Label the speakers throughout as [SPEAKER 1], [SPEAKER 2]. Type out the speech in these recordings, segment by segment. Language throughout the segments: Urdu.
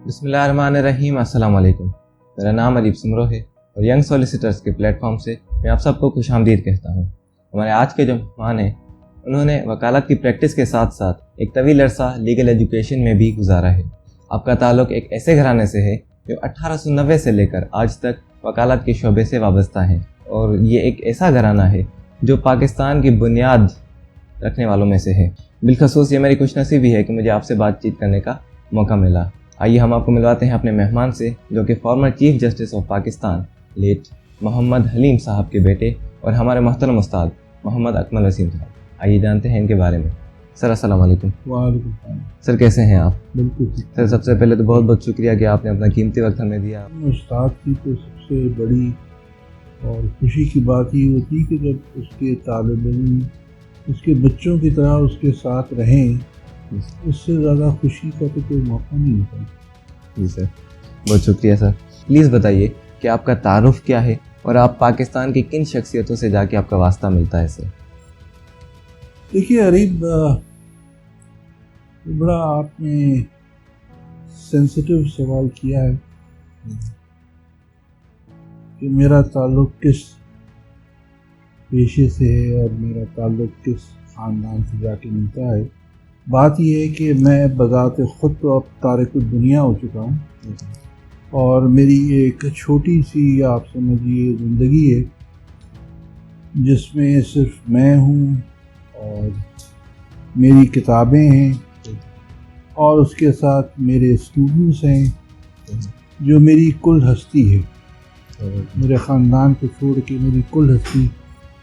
[SPEAKER 1] بسم اللہ الرحمن الرحیم. السلام علیکم. میرا نام ادیب سمرو ہے اور ینگ سولیسیٹرز کے پلیٹ فارم سے میں آپ سب کو خوش آمدید کہتا ہوں. ہمارے آج کے جو مہمان ہیں انہوں نے وکالت کی پریکٹس کے ساتھ ساتھ ایک طویل عرصہ لیگل ایجوکیشن میں بھی گزارا ہے. آپ کا تعلق ایک ایسے گھرانے سے ہے جو 1890 سے لے کر آج تک وکالت کے شعبے سے وابستہ ہیں، اور یہ ایک ایسا گھرانہ ہے جو پاکستان کی بنیاد رکھنے والوں میں سے ہے. بالخصوص یہ میری خوش نصیبی ہے کہ مجھے آپ سے بات چیت کرنے کا موقع ملا. آئیے ہم آپ کو ملواتے ہیں اپنے مہمان سے، جو کہ former chief justice of Pakistan late Muhammad Halim صاحب کے بیٹے اور ہمارے محترم استاد محمد اکمل وسیم صاحب. آئیے جانتے ہیں ان کے بارے میں. سر السلام علیکم.
[SPEAKER 2] وعلیکم السلام.
[SPEAKER 1] سر کیسے ہیں آپ؟
[SPEAKER 2] بالکل
[SPEAKER 1] سر، سب سے پہلے تو بہت بہت شکریہ کہ آپ نے اپنا قیمتی وقت ہمیں دیا.
[SPEAKER 2] استاد کی تو سب سے بڑی اور خوشی کی بات یہ ہوتی کہ جب اس کے طالب علم اس کے بچوں کی طرح اس کے ساتھ رہیں، اس سے زیادہ خوشی کا تو کوئی موقع نہیں ہوتا.
[SPEAKER 1] جی سر، بہت شکریہ سر. پلیز بتائیے کہ آپ کا تعارف کیا ہے اور آپ پاکستان کی کن شخصیتوں سے جا کے آپ کا واسطہ ملتا ہے سر؟
[SPEAKER 2] دیکھیے عریب، بڑا آپ نے سینسیٹیو سوال کیا ہے کہ میرا تعلق کس پیشے سے ہے اور میرا تعلق کس خاندان سے جا کے ملتا ہے. بات یہ ہے کہ میں بذات خود تو اب تارک الدنیا ہو چکا ہوں، اور میری ایک چھوٹی سی آپ سمجھیے زندگی ہے جس میں صرف میں ہوں اور میری کتابیں ہیں اور اس کے ساتھ میرے اسٹوڈنٹس ہیں جو میری کل ہستی ہے. میرے خاندان کو چھوڑ کے میری کل ہستی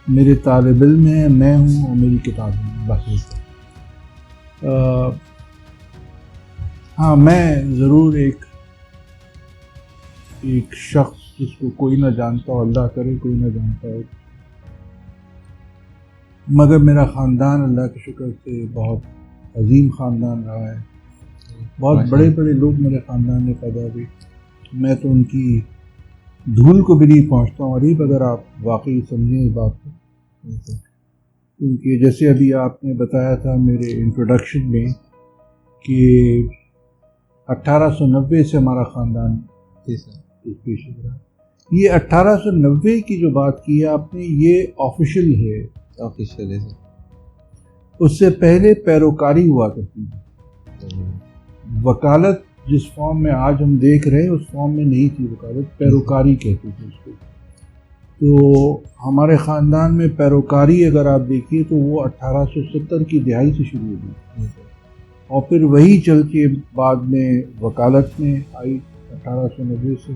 [SPEAKER 2] میرے طالب علم ہیں، میں ہوں اور میری کتابیں ہیں، بس. ہاں، میں ضرور ایک شخص جس کو کوئی نہ جانتا ہو، اللہ کرے کوئی نہ جانتا ہو، مگر میرا خاندان اللہ کے شکر سے بہت عظیم خاندان رہا ہے. بہت بڑے بڑے لوگ میرے خاندان میں پیدا ہوئے. میں تو ان کی دھول کو بھی نہیں پہنچتا ہوں. غریب، اگر آپ واقعی سمجھیں اس بات کو، کیونکہ جیسے ابھی آپ نے بتایا تھا میرے انٹروڈکشن میں کہ 1890 سے ہمارا خاندان پیشے رہا. یہ 1890 کی جو بات کی ہے آپ نے، یہ آفیشیل ہے.
[SPEAKER 1] آفیشیل ہے سر.
[SPEAKER 2] اس سے پہلے پیروکاری ہوا کرتی تھی. وکالت جس فارم میں آج ہم دیکھ رہے ہیں اس فارم میں نہیں تھی. وکالت پیروکاری کہتے تھے اس کو. تو ہمارے خاندان میں پیروکاری اگر آپ دیکھیے تو وہ 1870 کی دہائی سے شروع ہوئی، اور پھر وہی چل کے بعد میں وکالت میں آئی 1890 سے،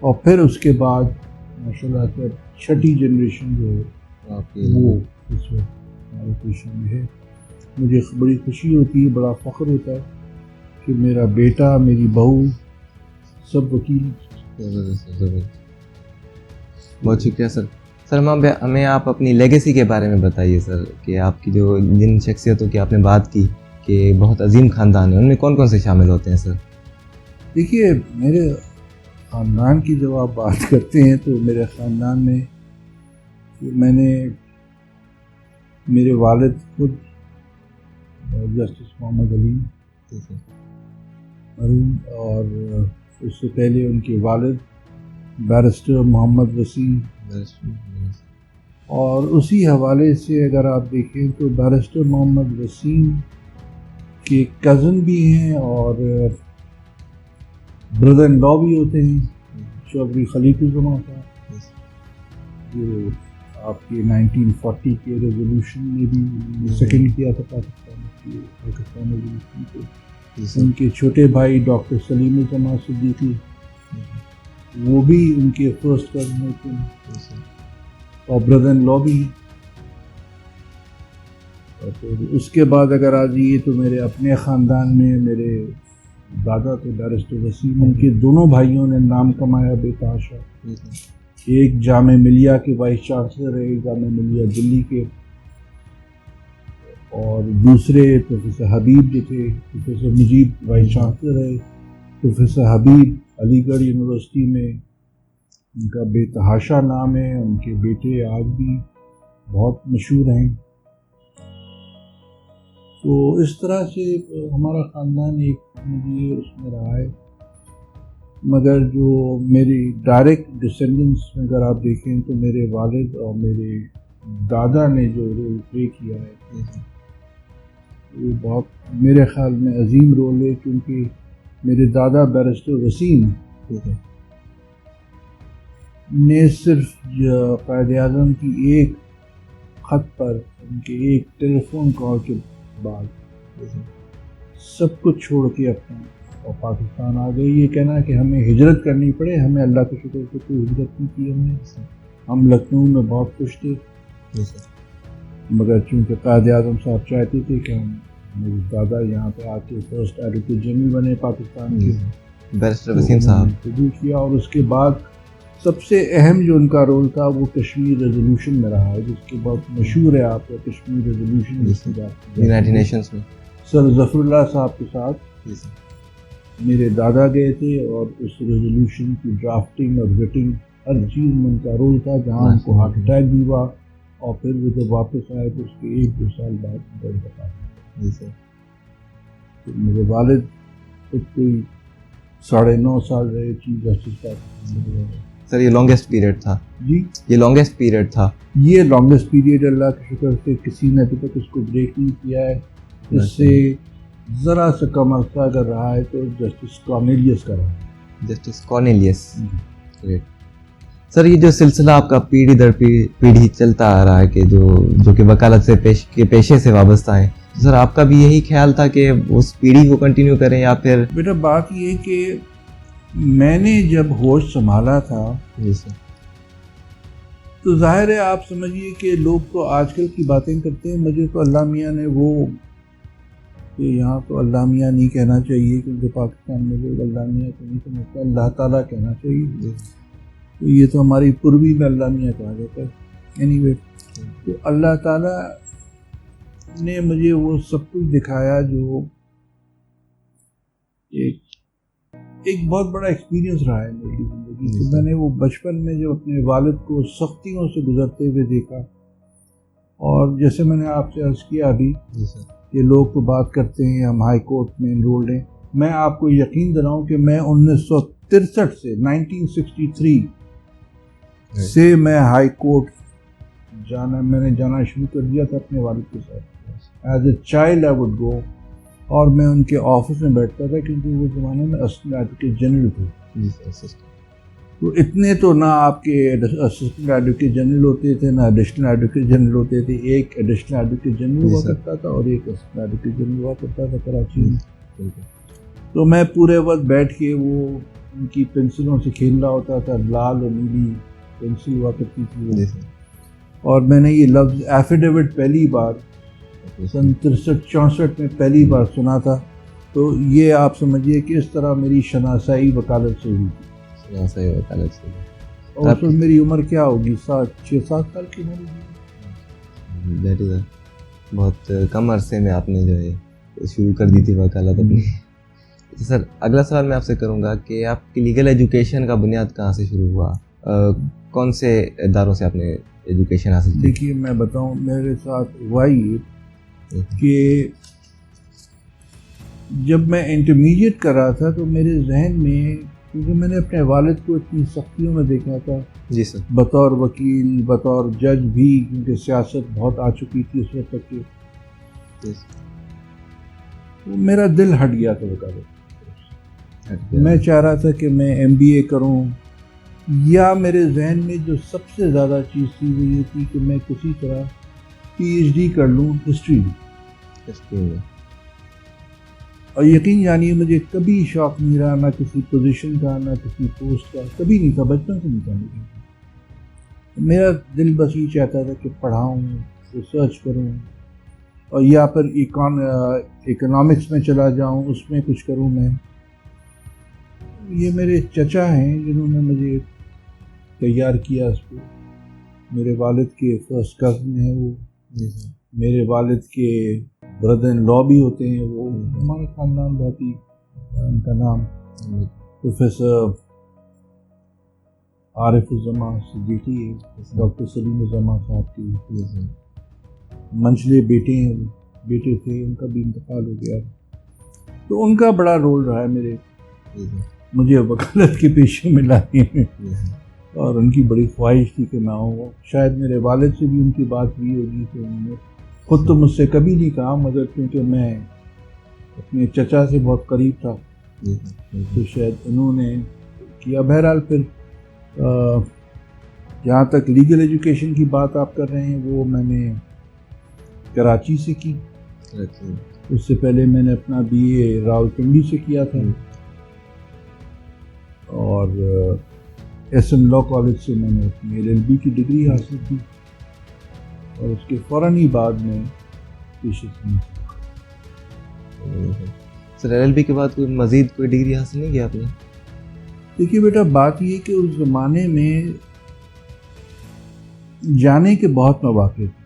[SPEAKER 2] اور پھر اس کے بعد ماشاءاللہ سے چھٹی جنریشن جو ہے وہ اس وقت ہمارے پیشے میں ہے. مجھے بڑی خوشی ہوتی ہے، بڑا فخر ہوتا ہے کہ میرا بیٹا، میری بہو سب وکیل.
[SPEAKER 1] بہت شکریہ سر. سر ہمیں آپ اپنی لیگیسی کے بارے میں بتائیے سر، کہ آپ کی جو جن شخصیتوں کی آپ نے بات کی کہ بہت عظیم خاندان ہے، ان میں کون کون سے شامل ہوتے ہیں سر؟
[SPEAKER 2] دیکھیے، میرے خاندان کی جب آپ بات کرتے ہیں تو میرے خاندان میں میں نے میرے والد خود جسٹس محمد علیم مرحوم، اور اس سے پہلے ان کے والد بیرسٹر محمد وسیم، اور اسی حوالے سے اگر آپ دیکھیں تو بیرسٹر محمد وسیم کے کزن بھی ہیں اور بردر ان لا بھی ہوتے ہیں، چودھری خلیق الزماں صاحب، جو آپ کے 1940 کے ریزولوشن میں بھی سیکنڈ کیا تھا پاکستان ریزولوشن کو. ان کے چھوٹے بھائی ڈاکٹر سلیم الزماں صدیقی، وہ بھی ان کے فرسٹ کزن ہوتے ہیں، اور بردر ان لا بھی. اور پھر اس کے بعد اگر آ جائیے تو میرے اپنے خاندان میں میرے دادا تھے بیرسٹر وسیم، ان کے دونوں بھائیوں نے نام کمایا بے تحاشا. ایک جامعہ ملیہ کے وائس چانسلر ہے، جامعہ ملیہ دلی کے، اور دوسرے پروفیسر حبیب جو تھے، پروفیسر مجیب وائس چانسلر ہے، پروفیسر حبیب علی گڑھ یونیورسٹی میں ان کا بے تحاشا نام ہے. ان کے بیٹے آج بھی بہت مشہور ہیں. تو اس طرح سے ہمارا خاندان ایک مجھے اس میں رہا ہے. مگر جو میری ڈائریکٹ ڈسینڈنس میں اگر آپ دیکھیں تو میرے والد اور میرے دادا نے جو رول پلے کیا ہے وہ بہت میرے خیال میں عظیم رول ہے, کیونکہ میرے دادا بیرسٹر وسیم نے صرف قائد اعظم کی ایک خط پر, ان کے ایک ٹیلی فون کال کے بعد سب کچھ چھوڑ کے اپنا اور پاکستان آ گئی. یہ کہنا کہ ہمیں ہجرت کرنی پڑے, ہمیں اللہ کے شکر سے کوئی ہجرت نہیں کی ہم نے. ہم لکھنؤ میں بہت خوش تھے, مگر چونکہ قائد اعظم صاحب چاہتے تھے کہ ہم میرے دادا یہاں پہ آ کے فرسٹ ایڈوکیٹ جنرل بنے پاکستان کے,
[SPEAKER 1] بیرسٹر وسیم صاحب
[SPEAKER 2] قبول کیا. اور اس کے بعد سب سے اہم جو ان کا رول تھا وہ کشمیر ریزولوشن میں رہا ہے, جس کے بہت مشہور ہے آپ کا کشمیر ریزولوشن
[SPEAKER 1] یونائٹڈ نیشنز میں.
[SPEAKER 2] سر ظفر اللہ صاحب کے ساتھ میرے دادا گئے تھے, اور اس ریزولوشن کی ڈرافٹنگ اور ریٹنگ ہر چیز میں ان کا رول تھا. جہاں ان کو ہارٹ اٹیک بھی ہوا اور پھر وہ جب واپس آئے تو اس کے 1-2 سال بعد بتا. میرے والد خود کوئی 9.5 سال رہے چیف جسٹس کا.
[SPEAKER 1] سر یہ لانگیسٹ پیریڈ تھا.
[SPEAKER 2] جی
[SPEAKER 1] یہ لانگیسٹ پیریڈ تھا.
[SPEAKER 2] یہ لانگیسٹ پیریڈ اللہ کے شکر سے کسی نے ابھی تک اس کو بریک نہیں کیا ہے. اس سے ذرا سا کم عرصہ اگر رہا ہے تو جسٹس کارنیلیس کا رہا ہے.
[SPEAKER 1] Justice Cornelius. سر یہ جو سلسلہ آپ کا پیڑھی در پیڑھی چلتا آ رہا ہے کہ جو کہ وکالت سے پیشے سے وابستہ ہیں, سر آپ کا بھی یہی خیال تھا کہ اس پیڑھی کو کنٹینیو کریں یا پھر؟
[SPEAKER 2] بیٹا بات یہ ہے کہ میں نے جب ہوش سنبھالا تھا
[SPEAKER 1] جی سر
[SPEAKER 2] تو ظاہر ہے آپ سمجھیے کہ لوگ تو آج کل کی باتیں کرتے ہیں. مجھے تو اللہ میاں نے وہ کہ یہاں تو اللہ میاں نہیں کہنا چاہیے, کیونکہ پاکستان میں لوگ اللہ میاں کو نہیں سمجھتے, اللہ تعالیٰ کہنا چاہیے. تو یہ تو ہماری پوروی میں اللہ میاں کہا جاتا ہے. اینی وے, تو اللہ تعالیٰ نے مجھے وہ سب کچھ دکھایا جو ایک بہت بڑا ایکسپیرینس رہا ہے میری زندگی میں. میں نے وہ بچپن میں جو اپنے والد کو سختیوں سے گزرتے ہوئے دیکھا, اور جیسے میں نے آپ سے عرض کیا ابھی کہ لوگ تو بات کرتے ہیں ہم ہائی کورٹ میں انرولڈ ہیں. میں آپ کو یقین دلاؤں کہ میں 1963 سے 1963 سے میں ہائی کورٹ میں نے جانا شروع کر دیا تھا اپنے والد کے ساتھ. As a child I would go, اور میں ان کے آفس میں بیٹھتا تھا, کیونکہ وہ زمانے میں اسسٹنٹ ایڈوکیٹ جنرل تھے. تو اتنے تو نہ آپ کے اسسٹنٹ ایڈوکیٹ جنرل ہوتے تھے, نہ ایڈیشنل ایڈوکیٹ جنرل ہوتے تھے. ایک ایڈیشنل ایڈوکیٹ جنرل ہوا کرتا تھا اور ایک اسسٹنٹ ایڈوکیٹ جنرل ہوا کرتا تھا کراچی میں. تو میں پورے وقت بیٹھ کے وہ ان کی پنسلوں سے کھیل رہا ہوتا تھا. لال اور نیلی پنسل ہوا کرتی تھی, اور میں نے یہ لفظ ایفیڈیوٹ پہلی بار سن 63-64 میں پہلی بار سنا تھا. تو یہ آپ سمجھیے کہ اس طرح میری شناسائی وکالت سے ہوئی تھی. اور اس وقت میری عمر کیا ہوگی, 6-7 سال کی عمر.
[SPEAKER 1] بہت کم عرصے میں آپ نے جو ہے شروع کر دی تھی وکالت اپنی. سر اگلا سوال میں آپ سے کروں گا کہ آپ کی لیگل ایجوکیشن کا بنیاد کہاں سے شروع ہوا, کون سے اداروں سے آپ نے ایجوکیشن حاصل کی؟
[SPEAKER 2] دیکھیے میں بتاؤں, میرے ساتھ ہوا یہ کہ جب میں انٹرمیڈیٹ کر رہا تھا تو میرے ذہن میں, کیونکہ میں نے اپنے والد کو اتنی سختیوں میں دیکھا تھا
[SPEAKER 1] جی سر,
[SPEAKER 2] بطور وکیل بطور جج بھی, کیونکہ سیاست بہت آ چکی تھی اس وقت تک کہ تو میرا دل ہٹ گیا تھا وکالت. میں چاہ رہا تھا کہ میں MBA کروں, یا میرے ذہن میں جو سب سے زیادہ چیز تھی وہ یہ تھی کہ میں کسی طرح PhD کر لوں ہسٹری میں. اور یقین جانیے مجھے کبھی شوق نہیں رہا, نہ کسی پوزیشن کا نہ کسی پوسٹ کا, کبھی نہیں تھا, بچپن سے نہیں تھا. میرا دل بس یہ چاہتا تھا کہ پڑھاؤں, ریسرچ کروں, اور یا پھر اکنامکس میں چلا جاؤں, اس میں کچھ کروں میں. یہ میرے چچا ہیں جنہوں نے مجھے تیار کیا اس کو. میرے والد کے فرسٹ کزن ہیں وہ, میرے والد کے بردر ان لا بھی ہوتے ہیں وہ. ہمارا خاندان بہت ہی, ان کا نام پروفیسر عارف الزماں صدیقی ہے, ڈاکٹر سلیم الزماں صاحب کی منچلے بیٹے ہیں. بیٹے تھے، ان کا بھی انتقال ہو گیا، تو ان کا بڑا رول رہا ہے میرے مجھے وکالت کے پیشے میں لانے میں، اور ان کی بڑی خواہش تھی کہ میں آؤں. شاید میرے والد سے بھی ان کی بات ہوئی ہوگی کہ انہوں نے خود تو مجھ سے کبھی نہیں کہا، مگر کیونکہ میں اپنے چچا سے بہت قریب تھا تو شاید انہوں نے کیا. بہرحال پھر جہاں تک لیگل ایجوکیشن کی بات آپ کر رہے ہیں، وہ میں نے کراچی سے کی. اس سے پہلے میں نے اپنا BA راولپنڈی سے کیا تھا، اور SM لاء کالج سے میں نے اپنی LLB کی ڈگری حاصل کی، اور اس کے فوراً ہی بعد میں پیشے سے.
[SPEAKER 1] سر LLB کے بعد کوئی مزید کوئی ڈگری حاصل نہیں کیا آپ نے؟
[SPEAKER 2] دیکھیے بیٹا، بات یہ کہ اس زمانے میں جانے کے بہت مواقع تھے،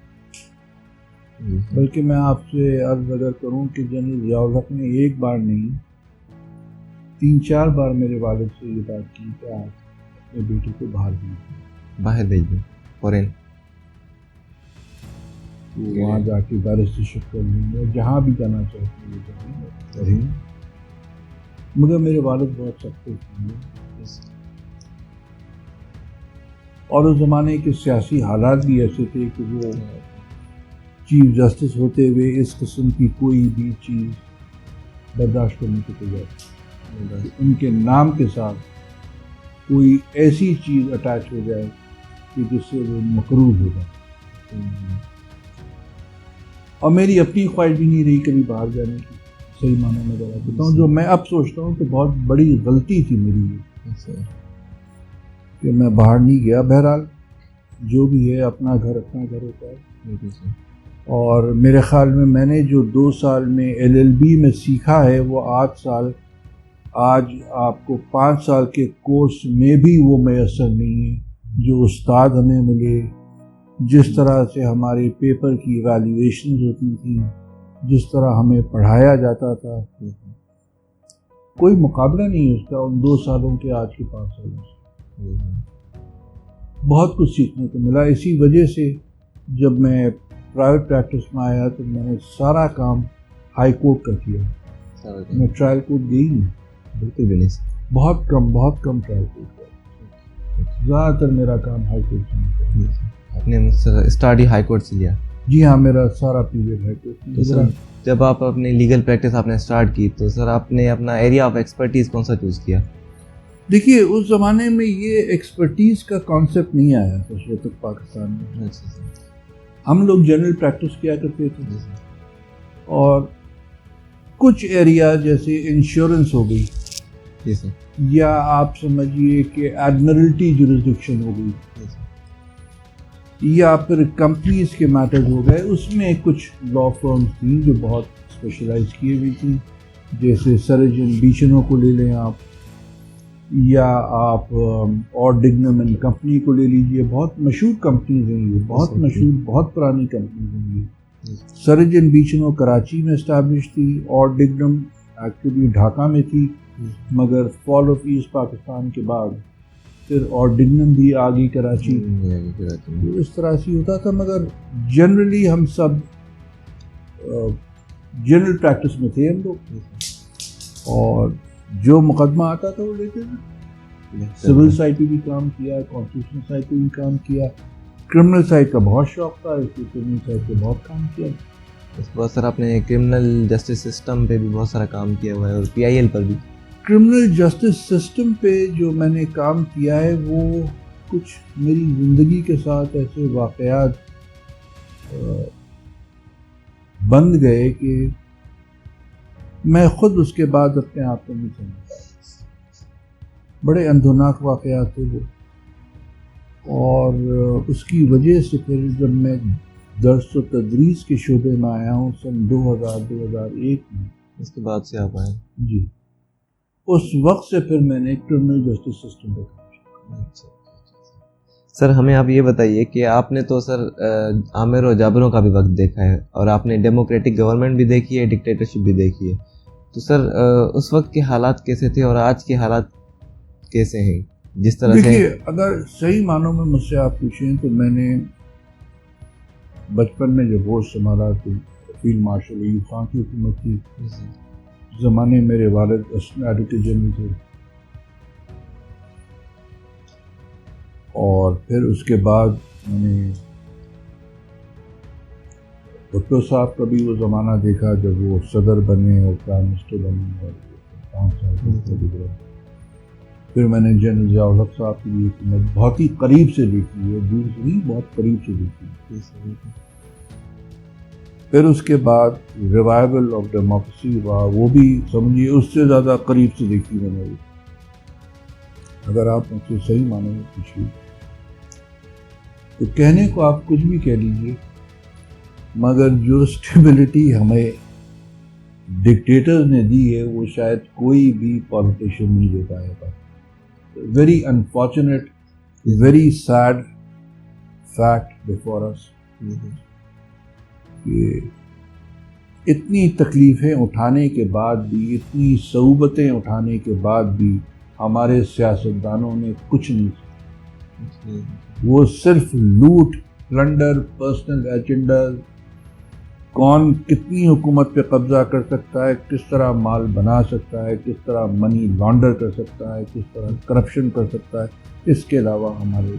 [SPEAKER 2] بلکہ میں آپ سے عرض اگر کروں کہ جنرل ضیاء الحق نے ایک بار نہیں 3-4 بار میرے والد سے یہ بات کی کہ آپ اپنے بیٹے کو باہر بھیج دیں
[SPEAKER 1] فورین،
[SPEAKER 2] وہاں جا کے بیرسٹرشپ کر لیں گے، جہاں بھی جانا چاہتے ہیں جائیں گے. مگر میرے والد بہت سخت تھے، اور اس زمانے کے سیاسی حالات بھی ایسے تھے کہ وہ چیف جسٹس ہوتے ہوئے اس قسم کی کوئی بھی چیز برداشت کرنے کے تیار، ان کے نام کے ساتھ کوئی ایسی چیز اٹیچ ہو جائے کہ جس سے وہ مکروہ ہو جائے. اور میری اپنی خواہش بھی نہیں رہی کبھی باہر جانے کی، صحیح معنی میں بتا دیتا ہوں. جو میں اب سوچتا ہوں کہ بہت بڑی غلطی تھی میری یہ کہ میں باہر نہیں گیا. بہرحال جو بھی ہے اپنا گھر ہوتا ہے، اور میرے خیال میں نے جو 2 سال میں LLB میں سیکھا ہے وہ 8 سال آج آپ کو 5 سال کے کورس میں بھی وہ میسر نہیں ہے. جو استاد ہمیں ملے، جس طرح سے ہمارے پیپر کی ایویلیویشنز ہوتی تھیں، جس طرح ہمیں پڑھایا جاتا تھا، کوئی مقابلہ نہیں اس کا ان 2 سالوں کے آج کے 5 سالوں سے. بہت کچھ سیکھنے کو ملا. اسی وجہ سے جب میں پرائیویٹ پریکٹس میں آیا تو میں نے سارا کام ہائی کورٹ کا کیا. میں ٹرائل کورٹ گئی نہیں،
[SPEAKER 1] بالکل بھی نہیں.
[SPEAKER 2] بہت کم ٹرائل کورٹ کا، زیادہ تر میرا کام ہائی کورٹ سے.
[SPEAKER 1] آپ نے اسٹارٹ ہی ہائی کورٹ سے لیا؟
[SPEAKER 2] جی ہاں، میرا سارا پیریڈ ہائی کورٹ.
[SPEAKER 1] سر جب آپ اپنی لیگل پریکٹس آپ نے اسٹارٹ کی تو سر آپ نے اپنا ایریا آف ایکسپرٹیز کون سا چوز کیا؟
[SPEAKER 2] دیکھیے، اس زمانے میں یہ ایکسپرٹیز کا کانسیپٹ نہیں آیا تھا اس وقت پاکستان میں. ہم لوگ جنرل پریکٹس کیا کرتے تھے، اور کچھ ایریا جیسے انشورنس ہو گئی، یا آپ سمجھیے کہ ایڈمرلٹی جورسڈکشن ہو گئی، یا پھر کمپنیز کے میٹرز ہو گئے، اس میں کچھ لا فرمز تھیں جو بہت اسپیشلائز کیے ہوئی تھیں. جیسے سرجن بیچنو کو لے لیں آپ، یا آپ اور ڈگنم اینڈ کمپنی کو لے لیجئے. بہت مشہور کمپنیز ہیں یہ، بہت مشہور، بہت پرانی کمپنیز ہیں یہ. سرجن بیچنو کراچی میں اسٹیبلش تھی، اور ڈگنم ایکچولی ڈھاکہ میں تھی، مگر فال آف ایسٹ پاکستان کے بعد پھر اور ڈگنم بھی آ گئی کراچی. اس طرح سے ہوتا تھا. مگر جنرلی ہم سب جنرل پریکٹس میں تھے ہم لوگ، اور جو مقدمہ آتا تھا وہ لیتے تھے. سول سائڈ پہ بھی کام کیا، کانسٹیٹیوشن سائڈ پہ بھی کام کیا. کرمنل سائڈ کا بہت شوق تھا، اس لیے کرمنل سائڈ پہ بہت کام کیا.
[SPEAKER 1] اس کے بعد سر آپ نے کرمنل جسٹس سسٹم پہ بھی بہت سارا کام کیا ہوا ہے، اور PIL پر بھی.
[SPEAKER 2] کرمنل جسٹس سسٹم پہ جو میں نے کام کیا ہے وہ کچھ میری زندگی کے ساتھ ایسے واقعات بند گئے کہ میں خود اس کے بعد اپنے آپ کو نہیں سمجھتا. بڑے اندھوناک واقعات تھے وہ، اور اس کی وجہ سے پھر جب میں درس و تدریس کے شعبے میں آیا ہوں سن 2000-2001 میں،
[SPEAKER 1] اس کے بعد سے آپ آئے؟
[SPEAKER 2] جی، اس وقت سے پھر میں نے کرمنل جسٹس سسٹم پہ کام کیا.
[SPEAKER 1] سر ہمیں آپ یہ بتائیے کہ آپ نے تو سر عامر و جابروں کا بھی وقت دیکھا ہے، اور آپ نے ڈیموکریٹک گورنمنٹ بھی دیکھی ہے، ڈکٹیٹرشپ بھی دیکھی ہے. تو سر اس وقت کے حالات کیسے تھے اور آج کے حالات کیسے ہیں؟ جس طرح سے
[SPEAKER 2] دیکھیے، اگر صحیح معنوں میں مجھ سے آپ پوچھیں تو میں نے بچپن میں جب ہوش سنبھالا تو فیلڈ مارشل ایوب خان کی حکومت تھی. زمانے میرے والد ایڈوکیٹ جنرل تھے. اور پھر اس کے بعد میں نے بھٹو صاحب کا بھی وہ زمانہ دیکھا جب وہ صدر بنے اور پرائم منسٹر بنے اور 5 سال سے گزرا. پھر میں نے جنرل ضیاء الحق صاحب کی بھی حکومت بہت ہی قریب سے دیکھی ہے, دور سے نہیں بہت قریب سے دیکھی. پھر اس کے بعد ریوائول آف ڈیموکریسی ہوا, وہ بھی سمجھیے اس سے زیادہ قریب سے دیکھی میں نے. اگر آپ مجھ سے صحیح معنی میں پوچھیے تو کہنے کو آپ کچھ بھی کہہ لیجیے, مگر جو اسٹیبلٹی ہمیں ڈکٹیٹرز نے دی ہے وہ شاید کوئی بھی پالیٹیشین نہیں دے پایا تھا. Very unfortunate, very sad fact before اس کہ اتنی تکلیفیں اٹھانے کے بعد بھی, اتنی صعوبتیں اٹھانے کے بعد بھی ہمارے سیاستدانوں نے کچھ نہیں کیا. وہ صرف لوٹ, پلنڈر, پرسنل ایجنڈا, کون کتنی حکومت پہ قبضہ کر سکتا ہے, کس طرح مال بنا سکتا ہے, کس طرح منی لانڈر کر سکتا ہے, کس طرح کرپشن کر سکتا ہے. اس کے علاوہ ہمارے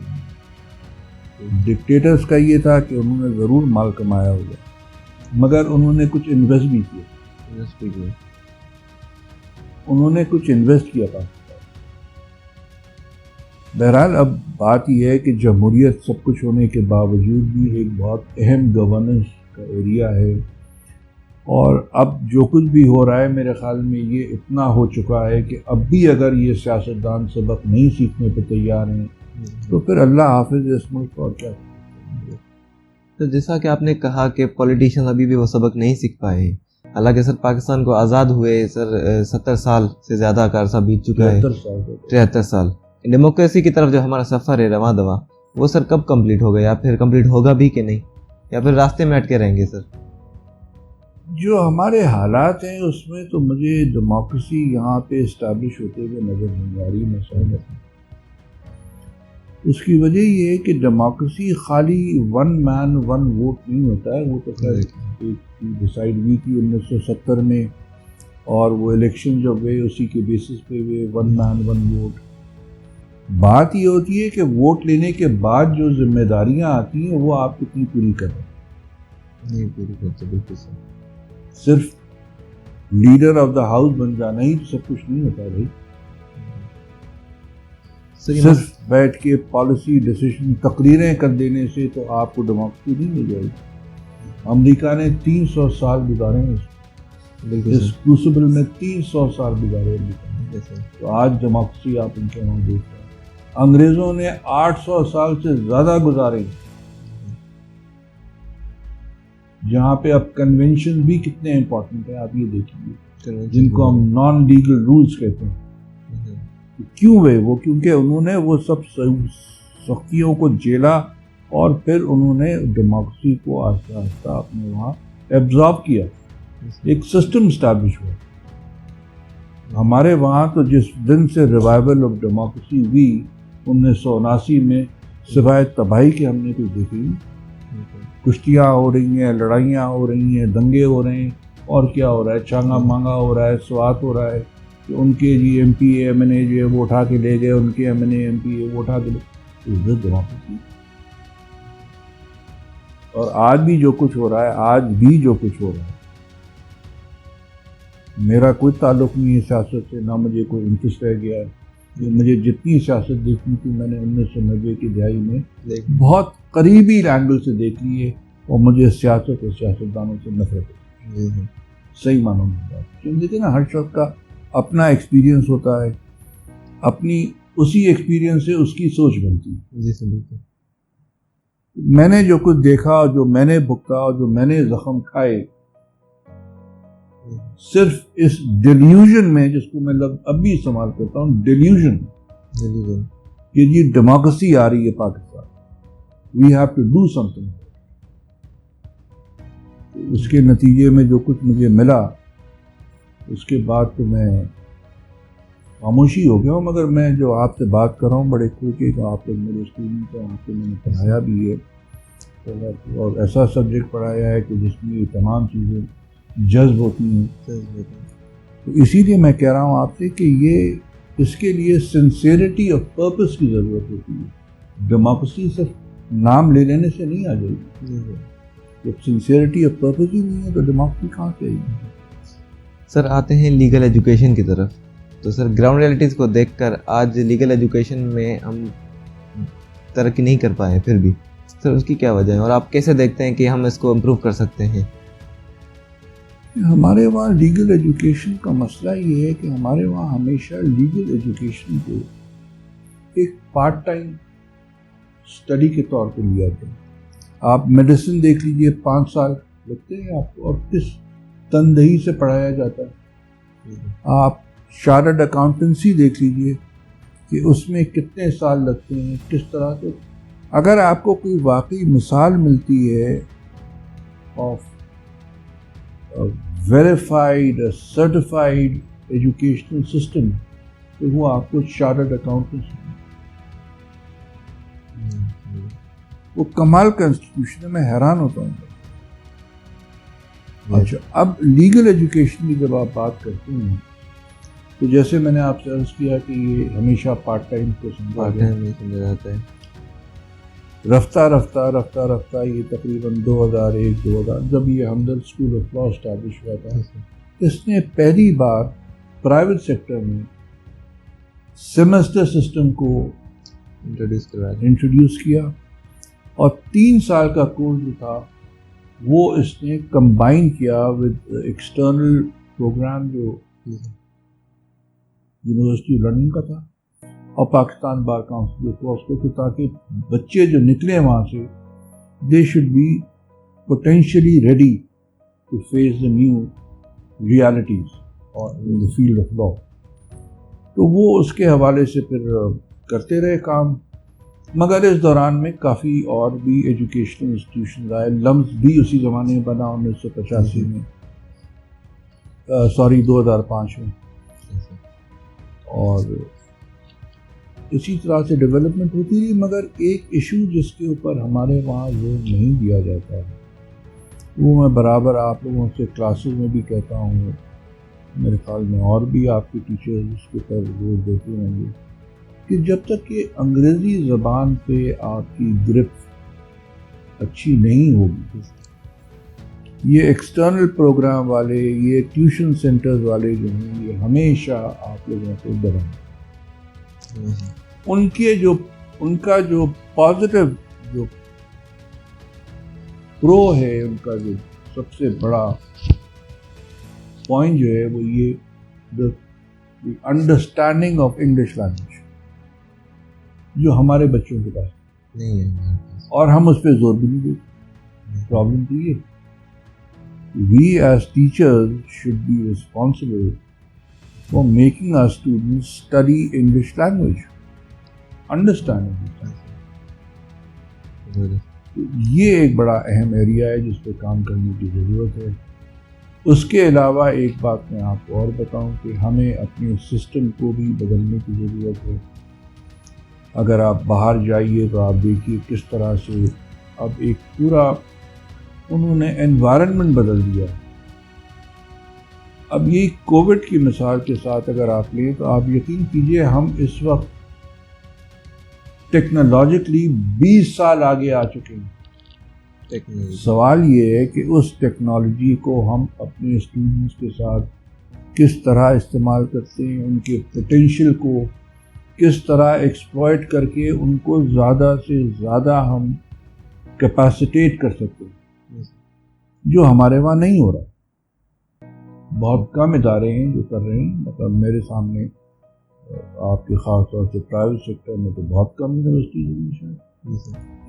[SPEAKER 2] ڈکٹیٹرز کا یہ تھا کہ انہوں نے ضرور مال کمایا ہوگا مگر انہوں نے کچھ انویسٹ بھی کیا. انہوں نے کچھ انویسٹ کیا تھا. بہرحال اب بات یہ ہے کہ جمہوریت سب کچھ ہونے کے باوجود بھی ایک بہت اہم گورننس کا ایریا ہے, اور اب جو کچھ بھی ہو رہا ہے میرے خیال میں یہ اتنا ہو چکا ہے کہ اب بھی اگر یہ سیاستدان سبق نہیں سیکھنے پہ تیار ہیں تو پھر اللہ حافظ اس ملک کو اور کیا.
[SPEAKER 1] تو جیسا کہ آپ نے کہا کہ پولیٹیشین ابھی بھی وہ سبق نہیں سیکھ پائے, حالانکہ سر پاکستان کو آزاد ہوئے سر 70 سال سے زیادہ کا عرصہ بیت چکا ہے, 73 سال. ڈیموکریسی کی طرف جو ہمارا سفر ہے رواں دواں, وہ سر کب کمپلیٹ ہوگا, یا پھر کمپلیٹ ہوگا بھی کہ نہیں, یا پھر راستے میں اٹکے رہیں گے سر؟
[SPEAKER 2] جو ہمارے حالات ہیں اس میں تو مجھے ڈیموکریسی یہاں پہ اسٹیبلش ہوتے ہوئے نظر نہیں آ رہی. مسئلہ اس کی وجہ یہ ہے کہ ڈیموکریسی خالی ون مین ون ووٹ نہیں ہوتا ہے. وہ تو خیر ڈیسائیڈ ہوئی تھی 1970 میں, اور وہ الیکشن جب ہوئے اسی کے بیسس پہ ہوئے, ون مین ون ووٹ. بات یہ ہوتی ہے کہ ووٹ لینے کے بعد جو ذمہ داریاں آتی ہیں وہ آپ کتنی پوری کر رہے ہیں.
[SPEAKER 1] نہیں پوری کرتے, بالکل سر.
[SPEAKER 2] صرف لیڈر آف دا ہاؤس بن جانا ہی سب کچھ نہیں ہوتا بھائی. صرف بیٹھ کے پالیسی ڈیسیشن تقریریں کر دینے سے تو آپ کو ڈیموکریسی نہیں مل جائے گی. امریکہ نے 300 سال گزارے ہیں اس کروسیبل میں, 300 سال گزارے امریکہ. تو آج ڈیموکریسی آپ ان کے وہاں دیکھ رہے ہیں. انگریزوں نے 800 سال سے زیادہ گزارے, جہاں پہ اب کنونشن بھی کتنے امپورٹنٹ ہیں آپ یہ دیکھیے, جن کو ہم نان لیگل رولز کہتے ہیں. کیوں ہوئے وہ؟ کیونکہ انہوں نے وہ سب سختیوں کو جھیلا اور پھر انہوں نے ڈیموکریسی کو آہستہ آہستہ اپنے وہاں ایبزارب کیا, ایک سسٹم اسٹیبلش ہوا. ہمارے وہاں تو جس دن سے ریوائول آف ڈیموکریسی ہوئی 1979 میں, سوائے تباہی کے ہم نے کچھ دیکھی. کشتیاں ہو رہی ہیں, لڑائیاں ہو رہی ہیں, دنگے ہو رہے ہیں, اور کیا ہو رہا ہے, چانگا مانگا ہو رہا ہے, سوات ہو رہا ہے کہ ان کے جی M P A M N A جو ہے وہ اٹھا کے لے گئے, ان کے M N A M P A وہ اٹھا کے لے. ڈیموکریسی. اور آج بھی جو کچھ ہو رہا ہے, آج بھی جو کچھ ہو رہا ہے, میرا کوئی تعلق نہیں ہے سیاست سے, نہ مجھے کوئی انٹرسٹ رہ گیا ہے. مجھے جتنی سیاست دیکھنی تھی میں نے 1990 کی دہائی میں بہت قریبی اینگل سے دیکھ لی ہے, اور مجھے سیاست اور سیاستدانوں سے نفرت ہے. صحیح معنوں میں بات. کیوں دیکھیں نا, ہر شخص کا اپنا ایکسپیرینس ہوتا ہے, اپنی اسی ایکسپیرینس سے اس کی سوچ بنتی ہے.
[SPEAKER 1] جی سر بالکل.
[SPEAKER 2] میں نے جو کچھ دیکھا, جو میں نے بھگتا, جو میں نے زخم کھائے, صرف اس ڈیلیوژن میں, جس کو میں اب بھی استعمال کرتا ہوں, ڈیلیوژن کہ جی ڈیموکریسی آ رہی ہے Pakistan, we have to do something. اس کے نتیجے میں جو کچھ مجھے ملا اس کے بعد تو میں خاموشی ہو گیا ہوں. مگر میں جو آپ سے بات کر رہا ہوں بڑے کھل کے, آپ لوگ میرے اسٹوڈنٹ ہیں, آپ کو میں نے پڑھایا بھی ہے, اور ایسا سبجیکٹ پڑھایا ہے کہ جس میں یہ تمام چیزیں جذب ہوتی ہیں. تو اسی لیے میں کہہ رہا ہوں آپ سے کہ یہ اس کے لیے سنسیئرٹی آف پرپس کی ضرورت ہوتی ہے. ڈیموکریسی صرف نام لے لینے سے نہیں آ جائے گی. جب سنسیئرٹی آف پرپس ہی نہیں ہے تو ڈیموکریسی کہاں سے آئے گی؟
[SPEAKER 1] سر آتے ہیں لیگل ایجوکیشن کی طرف. تو سر گراؤنڈ ریئلٹیز کو دیکھ کر آج لیگل ایجوکیشن میں ہم ترقی نہیں کر پائے. پھر بھی سر اس کی کیا وجہ ہے اور آپ کیسے دیکھتے ہیں کہ ہم اس کو امپروو کر سکتے ہیں؟
[SPEAKER 2] ہمارے وہاں لیگل ایجوکیشن کا مسئلہ یہ ہے کہ ہمارے وہاں ہمیشہ لیگل ایجوکیشن کو ایک پارٹ ٹائم اسٹڈی کے طور پہ لیا جاتا ہے. آپ میڈیسن دیکھ لیجئے 5 سال لگتے ہیں آپ کو اور کس تندہی سے پڑھایا جاتا ہے. آپ چارٹرڈ اکاؤنٹنسی دیکھ لیجئے کہ اس میں کتنے سال لگتے ہیں, کس طرح سے. اگر آپ کو کوئی واقعی مثال ملتی ہے of verified certified educational system تو وہ آپ کو چارٹرڈ اکاؤنٹنسی. وہ کمال کا انسٹیٹیوشن ہے, میں حیران ہوتا ہوں. اچھا, اب لیگل ایجوکیشن کی جب آپ بات کرتے ہیں تو جیسے میں نے آپ سے عرض کیا کہ یہ ہمیشہ پارٹ ٹائم کو سمجھا
[SPEAKER 1] جاتا ہے.
[SPEAKER 2] رفتہ رفتہ یہ تقریباً 2001 جب یہ ہمدرد اسکول آف لا اسٹیبلش ہوا تھا, اس نے پہلی بار پرائیویٹ سیکٹر میں سیمسٹر سسٹم کو انٹروڈیوس کیا اور 3 سال کا کورس جو تھا وہ اس نے کمبائن کیا ود ایکسٹرنل پروگرام جو یونیورسٹی آف لنڈن کا تھا اور پاکستان بار کاؤنسل جو تھا اس کو, کہ تاکہ بچے جو نکلے وہاں سے they should be potentially ready to face the new realities اور in the field of law. تو وہ اس کے حوالے سے پھر کرتے رہے کام, مگر اس دوران میں کافی اور بھی ایجوکیشنل انسٹیٹیوشنز آئے. لمز بھی اسی زمانے میں بنا 1985 میں, 2005 میں, اور اسی طرح سے ڈیولپمنٹ ہوتی رہی. مگر ایک ایشو جس کے اوپر ہمارے وہاں زور نہیں دیا جاتا ہے وہ میں برابر آپ لوگوں سے کلاسز میں بھی کہتا ہوں, میرے خیال میں اور بھی آپ کے ٹیچرز اس کے اوپر زور دیتے ہوں گے, کہ جب تک کہ انگریزی زبان پہ آپ کی گرفت اچھی نہیں ہوگی, یہ ایکسٹرنل پروگرام والے, یہ ٹیوشن سینٹرز والے جو ہیں یہ ہمیشہ آپ لوگوں کو ڈرائیں. ان کا جو پازیٹیو جو پرو ہے, ان کا جو سب سے بڑا پوائنٹ جو ہے وہ یہ انڈرسٹینڈنگ آف انگلش لینگویج جو ہمارے بچوں کے پاس
[SPEAKER 1] نہیں ہے,
[SPEAKER 2] اور ہم اس پہ زور بھی نہیں دیتے. پرابلم تو یہ we as teachers should be responsible for making our students study English language, understand English language. یہ ایک بڑا اہم ایریا ہے جس پہ کام کرنے کی ضرورت ہے. اس کے علاوہ ایک بات میں آپ کو اور بتاؤں کہ ہمیں اپنے سسٹم کو بھی بدلنے کی ضرورت ہے. اگر آپ باہر جائیے تو آپ دیکھیے کس طرح سے اب ایک پورا انہوں نے انوائرنمنٹ بدل دیا. اب یہ کووڈ کی مثال کے ساتھ اگر آپ لیں تو آپ یقین کیجئے ہم اس وقت ٹیکنالوجیکلی 20 سال آگے آ چکے ہیں. سوال یہ ہے کہ اس ٹیکنالوجی کو ہم اپنے اسٹوڈنٹس کے ساتھ کس طرح استعمال کرتے ہیں, ان کے پوٹینشیل کو کس طرح ایکسپلائٹ کر کے ان کو زیادہ سے زیادہ ہم کیپیسیٹیٹ کر سکتے ہیں, جو ہمارے وہاں نہیں ہو رہا. بہت کم ادارے ہیں جو کر رہے ہیں. مطلب میرے سامنے آپ کے خاص طور سے پرائیویٹ سیکٹر میں تو بہت کم یونیورسٹیز ہیں. شاید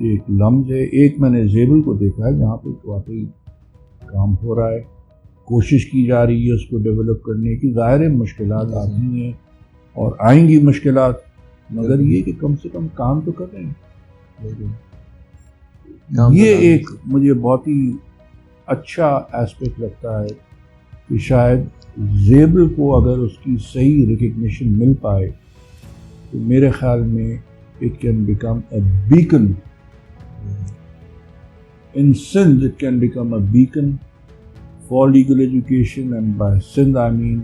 [SPEAKER 2] ایک لمز ہے, ایک میں نے زیبل کو دیکھا ہے جہاں پہ واقعی کام ہو رہا ہے, کوشش کی جا رہی ہے اس کو ڈیولپ کرنے کی. ظاہر ہے مشکلات آتی ہیں اور آئیں گی مشکلات, مگر یہ کہ کم سے کم کام تو کر رہے ہیں. یہ ایک مجھے بہت ہی اچھا ایسپیکٹ لگتا ہے کہ شاید زیبل کو اگر اس کی صحیح ریکگنیشن مل پائے تو میرے خیال میں it can become a beacon in Sindh it can become a beacon for legal education, and by Sindh I mean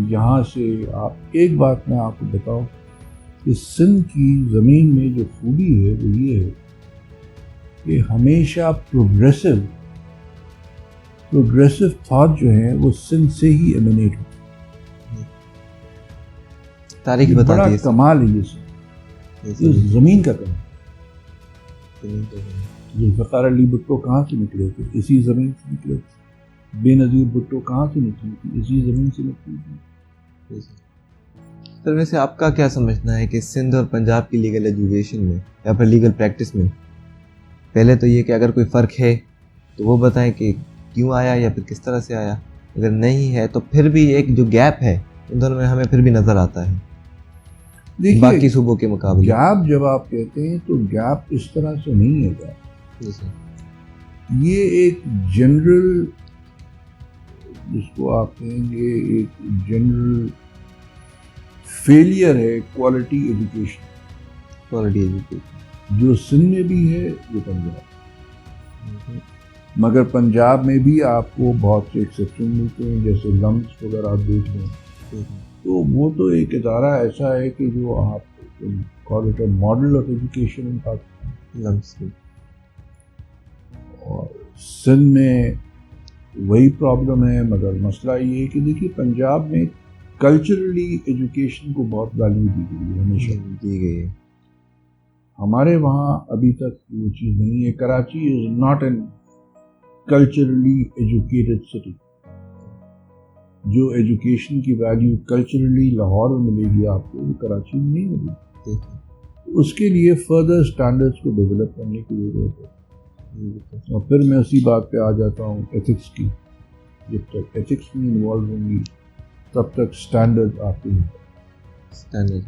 [SPEAKER 2] یہاں سے آپ ایک بات میں آپ کو بتاؤں کہ سندھ کی زمین میں جو خوبی ہے وہ یہ ہے کہ ہمیشہ پروگریسو تھاٹ جو ہیں وہ سندھ سے ہی ایمینیٹ ہوتے ہیں.
[SPEAKER 1] تاریخ
[SPEAKER 2] بڑا
[SPEAKER 1] بتاتی ہے
[SPEAKER 2] کمال ہے یہ زمین کا کمال. ذوالفقار علی بھٹو کہاں سے نکلے تھے؟ اسی زمین سے نکلے تھے. بے نظیر بھٹو کہاں سے نکلی تھی؟ اسی زمین سے نکلی تھی.
[SPEAKER 1] سر ویسے آپ کا کیا سمجھنا ہے کہ سندھ اور پنجاب کی لیگل ایجوکیشن میں یا پھر لیگل پریکٹس میں پہلے تو یہ کہ اگر کوئی فرق ہے تو وہ بتائیں کہ کیوں آیا یا پھر کس طرح سے آیا، اگر نہیں ہے تو پھر بھی ایک جو گیپ ہے ان دونوں میں ہمیں پھر بھی نظر آتا ہے باقی صوبوں کے مقابلے.
[SPEAKER 2] گیپ جب آپ کہتے ہیں تو گیپ اس طرح سے نہیں ہے گیپ. یہ ایک جنرل جس کو آپ کہیں گے ایک جنرل فیلئر ہے کوالٹی ایجوکیشن جو سندھ میں بھی ہے جو پنجاب. مگر پنجاب میں بھی آپ کو بہت سے ایکسیپشن ملتے ہیں، جیسے لمس وغیرہ آپ دیکھ لیں تو وہ تو ایک ادارہ ایسا ہے کہ جو آپ ماڈل آف ایجوکیشن ان پاکستان. اور سندھ میں وہی پرابلم ہے، مگر مسئلہ یہ ہے کہ دیکھیے پنجاب میں کلچرلی ایجوکیشن کو بہت ویلیو دی گئی ہے، ہمیشہ
[SPEAKER 1] دی گئی ہے.
[SPEAKER 2] ہمارے وہاں ابھی تک وہ چیز نہیں ہے. Karachi is not an culturally educated city. جو ایجوکیشن کی ویلیو کلچرلی لاہور میں ملے گی آپ کو وہ کراچی میں نہیں ملے گی. اس کے لیے فردر اسٹینڈرڈس کو ڈیولپ کرنے کی ضرورت ہے. اور پھر میں اسی بات پہ آ جاتا ہوں ایتھکس کی. جب تک ایتھکس میں انوالو ہوں گی تب تک اسٹینڈرڈ آپ کے
[SPEAKER 1] اسٹینڈرڈ.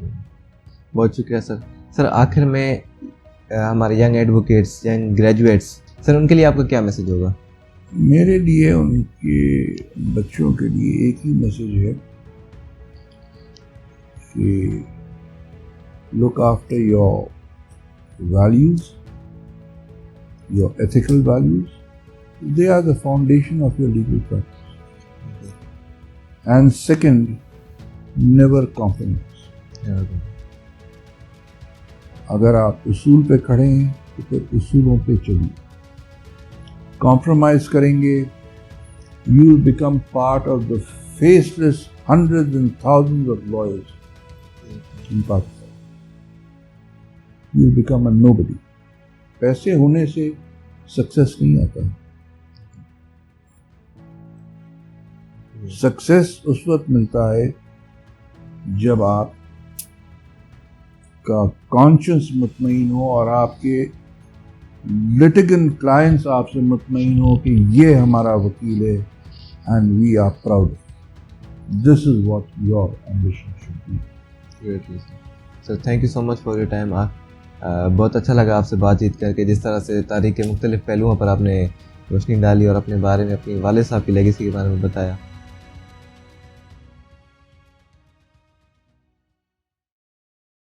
[SPEAKER 1] بہت شکریہ سر. سر آخر میں ہمارے ینگ ایڈوکیٹس، ینگ گریجویٹس، سر ان کے لیے آپ کا کیا میسج ہوگا؟
[SPEAKER 2] میرے لیے ان کے بچوں کے لیے ایک ہی میسج ہے کہ look after your values, your ethical values. They are the foundation of your legal practice. And second, never compromise. اگر آپ اصول پہ کھڑے ہیں تو پھر اصولوں پہ چلیے. کمپرومائز کریں گے you will become part of the faceless hundreds and thousands of lawyers in Pakistan. You will become a nobody. پیسے ہونے سے سکسیس نہیں آتا. سکسیس اس وقت ملتا ہے جب آپ کا کانشنس مطمئن ہو اور آپ کے لٹیگن کلائنٹس آپ سے مطمئن ہو کہ یہ ہمارا وکیل ہے and we are proud. This is what your ambition should be.
[SPEAKER 1] Sir thank you so much for your time. بہت اچھا لگا آپ سے بات چیت کر کے، جس طرح سے تاریخ کے مختلف پہلوؤں پر آپ نے روشنی ڈالی اور اپنے بارے میں اپنی والد صاحب کی لیگیسی کے بارے میں بتایا.